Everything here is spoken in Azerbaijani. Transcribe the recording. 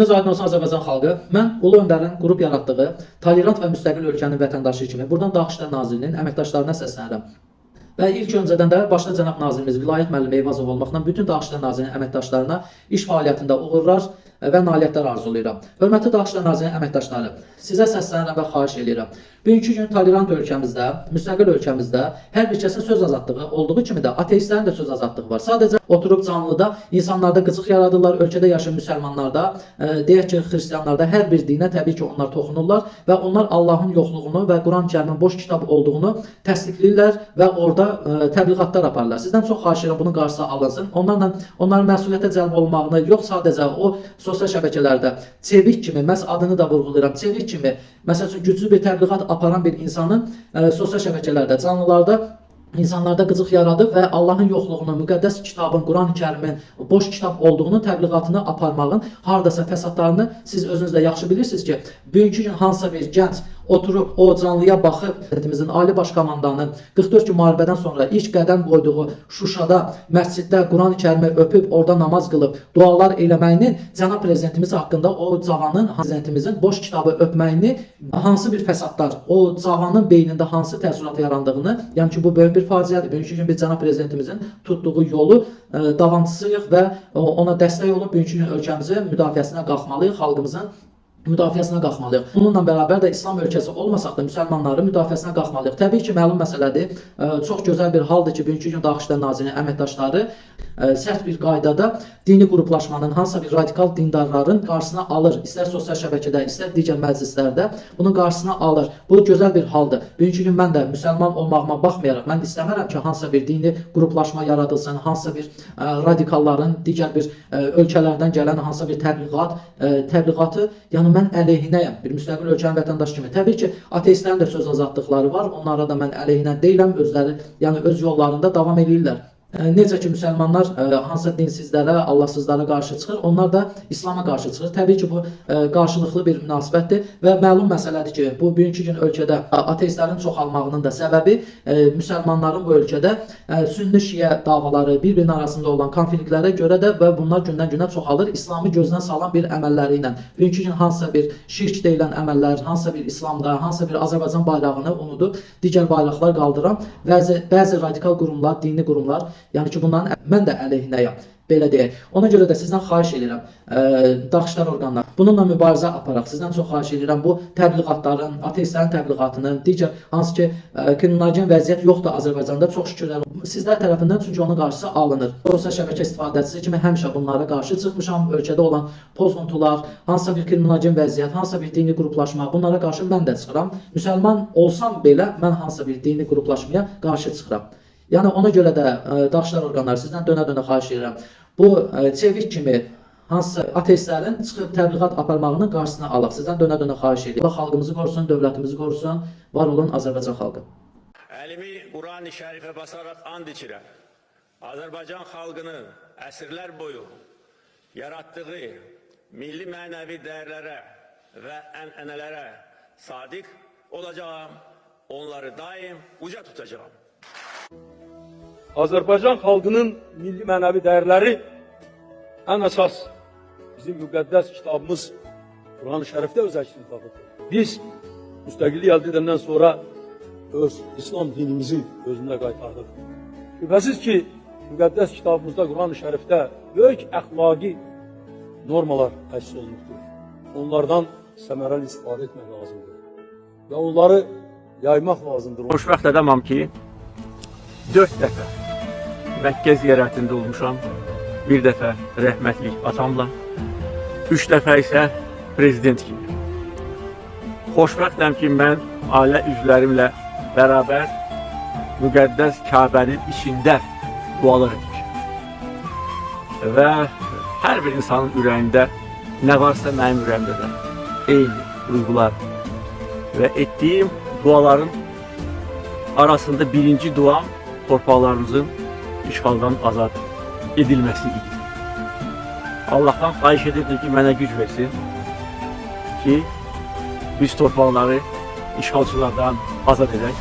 Gününüz aydın olsun Azərbaycan xalqı. Mən Ulu Öndərin qrup yaratdığı tolerant və müstəqil ölkənin vətəndaşı kimi buradan Daxışlar Nazirliyinin əməkdaşlarına səslənirəm. Və ilk öncədən də başda cənab nazirimiz Vilayət müəllim Eyvazov olmaqla bütün Daxışlar Nazirliyinin əməkdaşlarına iş fəaliyyətində uğurlar və nailiyyətlər arzulayıram. Hörmətli Daxışlar Nazirliyinin əməkdaşları, sizə səslənirəm və xahiş edirəm. Bugünkü gün tolerant ölkəmizdə, müstəqil ölkəmizdə hər bir kəsin söz azadlığı olduğu kimi də ateistlərin də söz azadlığı var. Sadəcə oturub canlıda insanlarda qıcıq yaradırlar, ölkədə yaşayan müsəlmanlarda, deyək ki, xristianlarda hər bir dinə təbii ki onlar toxunurlar və onlar Allahın yoxluğunu və Quran-Kərimin boş kitab olduğunu təsdiqləyirlər və orada təbliğatlar aparırlar. Sizdən çox xahiş edirəm bunun qarşısı alınsın. Onların məsuliyyətə cəlb olmağını yox sadəcə o sosial şəbəkələrdə çevik kimi, məhz adını da vurğulayıram, çevik kimi, məsəl üçün güclü bir təbliğat aparan bir insanın sosial şəbəkələrdə, canlılarda insanlarda qıcıq yaradıb və Allahın yoxluğunu, müqəddəs kitabın, Quran-Kərimin boş kitab olduğunu, təbliğatını aparmağın hardasa fəsadlarını siz özünüz də yaxşı bilirsiniz ki, bugünkü gün hansısa bir gənc oturub o canlıya baxıb, dövlətimizin Ali Baş Komandanı 44 gün müharibədən sonra ilk qədəm qoyduğu Şuşada, məsciddə Quran-Kərimi öpüb, orada namaz qılıb, dualar eləməyinin cənab prezidentimiz haqqında o cavanın, prezidentimizin boş kitabı öpməyini, hansı bir fəsadlar, o cavanın beynində hansı təəssürat yarandığını, yəni ki, bu böyük bir faciədir. Bugünkü gün biz cənab prezidentimizin tutduğu yolu davamçısıyıq və ona dəstək olub bugünkü gün ölkəmizin müdafiəsinə qalxmalıyıq, xalqımızın müdafiəsinə qalxmalıyıq. Bununla bərabər də İslam ölkəsi olmasaq da müsəlmanların müdafiəsinə qalxmalıyıq. Təbii ki, məlum məsələdir. Çox gözəl bir haldır ki, bugünkü gün Daxışlar Nazirliyinin əməkdaşları sərt bir qaydada dini qruplaşmanın, hansısa bir radikal dindarların qarşısına alır. İstər sosial şəbəkədə, istər digər məclislərdə bunun qarşısına alır. Bu gözəl bir haldır. Bugünkü gün mən də müsəlman olmağıma baxmayaraq, mən istəmirəm ki, hansısa bir dini qruplaşma yaradılsın, hansısa bir radikalların, digər bir ölkələrdən gələn hansısa bir təbliğatı, yəni mən əleyhinəyəm, bir müstəqil ölkənin vətəndaşı kimi. Təbii ki, ateistlərin də söz azadlıqları var, onlara da mən əleyhinə deyiləm, özləri, yəni öz yollarında davam edirlər. Necə ki, müsəlmanlar hansısa dinsizlərə, Allahsızlara qarşı çıxır, onlar da İslama qarşı çıxır. Təbii ki, bu qarşılıqlı bir münasibətdir və məlum məsələdir ki, bu bugünkü gün ölkədə ateistlərin çoxalmağının da səbəbi müsəlmanların bu ölkədə sünni-şiə davaları, bir-birinin arasında olan konfliktlərə görə də və bunlar gündən-günə çoxalır, İslamı gözdən salan bir əməlləri ilə. Bugünkü gün hansısa bir şirk deyilən əməllər, hansısa bir İslamda, hansısa bir Azərbaycan bayrağını unudub, digər bayraqlar qaldıran bəzi radikal qurumlar, dini qurumlar, yəni ki, bunların mən də əleyhinəyəm, belə deyək. Ona görə də sizdən xahiş edirəm, Daxışlar orqanları, bununla mübarizə aparaq, sizdən çox xahiş edirəm, bu təbliğatların, ateistlərin təbliğatının, digər hansı ki, kriminalgen vəziyyət yoxdur Azərbaycanda, çox şükürlər. Sizlər tərəfindən çünki onun qarşısı alınır. Sosial şəbəkə istifadəçisi kimi həmişə bunlara qarşı çıxmışam, ölkədə olan pozuntular, hansısa bir kriminalgen vəziyyət, hansısa bir dini qruplaşma, bunlara qarşı mən də çıxıram. Müsəlman olsam belə, mən hansısa bir dini qruplaşmaya qarşı çıxıram. Yəni ona görə də Daxışlar orqanları sizdən dönə-dönə xahiş edirəm. Bu çevik kimi hansısa ateistlərin çıxıb təbliğat aparmağının qarşısına alaq. Sizdən dönə-dönə xahiş edirəm. Allah xalqımızı qorusun, dövlətimizi qorusun. Var olun Azərbaycan xalqı. Əlimi Quran-ı Şərifə basaraq and içirəm. Azərbaycan xalqının əsrlər boyu yaratdığı milli mənəvi dəyərlərə və ənənələrə sadiq olacağam. Onları daim uca tutacağam. Azərbaycan xalqının milli mənəvi dəyərləri ən əsas bizim müqəddəs kitabımız Quran-ı Şərifdə öz əksini tapır. Biz müstəqillik əldə edəndən sonra öz İslam dinimizi özünə qaytardıq. Şübhəsiz ki, müqəddəs kitabımızda Quran-ı Şərifdə böyük əxlaqi normalar əks olunubdur. Onlardan səmərəli istifadə etmək lazımdır və onları yaymaq lazımdır. Xoşbəxt adamam ki, 4 dəfə Məkkə ziyarətində olmuşam, 1 dəfə rəhmətlik atamla, 3 dəfə isə prezident kimi. Xoşbəxtəm ki, mən ailə üzvlərimlə bərabər müqəddəs Kəbənin içində dualar etmişəm. Və hər bir insanın ürəyində nə varsa mənim ürəyimdə də eyni duyğular və etdiyim duaların arasında birinci duam torpaqlarımızın işğaldan azad edilməsi idi. Allah'tan xahiş edirdim ki, mənə güc versin ki, biz torpaqları işğalçılardan azad edək.